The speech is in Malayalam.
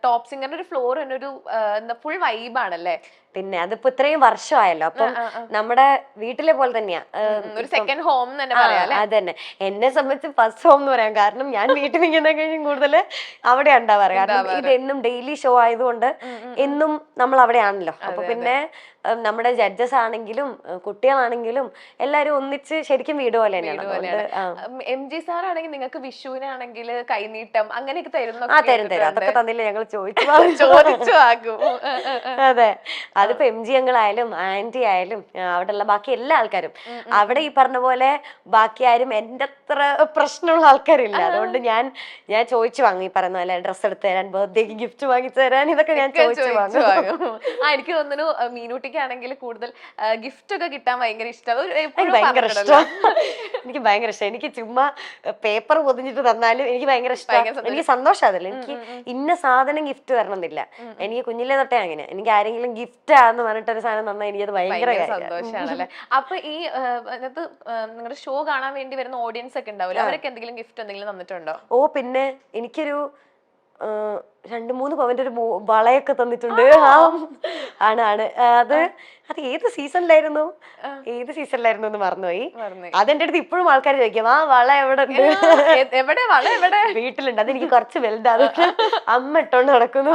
ടോപ്പ് സിംഗറിന്റെ ഒരു ഫ്ലോർ തന്നെ ഒരു എന്താ ഫുൾ വൈബാണല്ലേ? പിന്നെ അതിപ്പോ ഇത്രയും വർഷമായല്ലോ, അപ്പം നമ്മുടെ വീട്ടിലെ പോലെ തന്നെയാ, ഒരു സെക്കൻഡ് ഹോം തന്നെ പറയാം. അതന്നെ. എന്നെ സംബന്ധിച്ച് ഫസ്റ്റ് ഹോം എന്ന് പറയാം. കാരണം ഞാൻ വീട്ടിൽ നിൽക്കുന്ന കഴിഞ്ഞും കൂടുതൽ അവിടെ ഉണ്ടാവാറ്. കാരണം ഇത് എന്നും ഡെയിലി ഷോ ആയതുകൊണ്ട് എന്നും നമ്മൾ അവിടെയാണല്ലോ. അപ്പൊ പിന്നെ നമ്മുടെ ജഡ്ജസ് ആണെങ്കിലും കുട്ടികളാണെങ്കിലും എല്ലാരും ഒന്നിച്ച് ശരിക്കും വീട് പോലെ തന്നെയാണ്. MG സാർ ആണെങ്കിൽ നിങ്ങൾക്ക് വിഷുവിനാണെങ്കിൽ കൈനീട്ടം അങ്ങനെയൊക്കെ തരുന്നു. തരും. അതൊക്കെ തന്നില്ല, ഞങ്ങൾ ചോദിച്ചു ആകും. അതെ, അതിപ്പോ MG അങ്കിളായാലും ആന്റി ആയാലും അവിടെയുള്ള ബാക്കി എല്ലാ ആൾക്കാരും, അവിടെ ഈ പറഞ്ഞ പോലെ ബാക്കി ആരും എന്റെ അത്ര പ്രശ്നമുള്ള ആൾക്കാരില്ല. അതുകൊണ്ട് ഞാൻ ചോദിച്ചു വാങ്ങും, ഈ പറയുന്ന പോലെ ഡ്രസ്സ് എടുത്ത് തരാൻ, ബർത്ത്ഡേക്ക് ഗിഫ്റ്റ് വാങ്ങിച്ചു തരാൻ, ഇതൊക്കെ ഞാൻ ചോദിച്ചു വാങ്ങും. എനിക്ക് തോന്നുന്നു മീനൂട്ടിക്കാണെങ്കിൽ കൂടുതൽ ഗിഫ്റ്റ് ഒക്കെ കിട്ടാൻ ഭയങ്കര ഇഷ്ടം. ഭയങ്കര ഇഷ്ടം, എനിക്ക് ഭയങ്കര ഇഷ്ടം. എനിക്ക് ചുമ്മാ പേപ്പർ പൊതിഞ്ഞിട്ട് തന്നാലും എനിക്ക് ഭയങ്കര ഇഷ്ടം. എനിക്ക് സന്തോഷം അതില്ല. എനിക്ക് ഇന്ന സാധനം ഗിഫ്റ്റ് തരണമെന്നില്ല. എനിക്ക് കുഞ്ഞിലെ തൊട്ടേ അങ്ങനെ, എനിക്ക് ആരെങ്കിലും ഗിഫ്റ്റ് ആന്ന് പറഞ്ഞിട്ടൊരു സാധനം തന്നാൽ എനിക്കത് ഭയങ്കര സന്തോഷമാണല്ലേ. അപ്പൊ ഈ അതിനകത്ത് നിങ്ങളുടെ ഷോ കാണാൻ വേണ്ടി വരുന്ന ഓഡിയൻസ് ഒക്കെ ഉണ്ടാവില്ല, അവരൊക്കെ എന്തെങ്കിലും ഗിഫ്റ്റ് എന്തെങ്കിലും തന്നിട്ടുണ്ടോ? ഓ പിന്നെ എനിക്കൊരു 2-3 പവന്റെ ഒരു വളയൊക്കെ തന്നിട്ടുണ്ട്. ആണ്. അത് ഏത് സീസണിലായിരുന്നു എന്ന് മറന്നുപോയി. അതെന്റെ അടുത്ത് ഇപ്പോഴും ആൾക്കാർ ചോദിക്കും, ആ വള എവിടെ ഉണ്ട്, എവിടെ വള എവിടെ? വീട്ടിലുണ്ട്. അതെനിക്ക് കുറച്ച് വലുതാണ്, അമ്മ ഇട്ടോണ്ട് നടക്കുന്നു.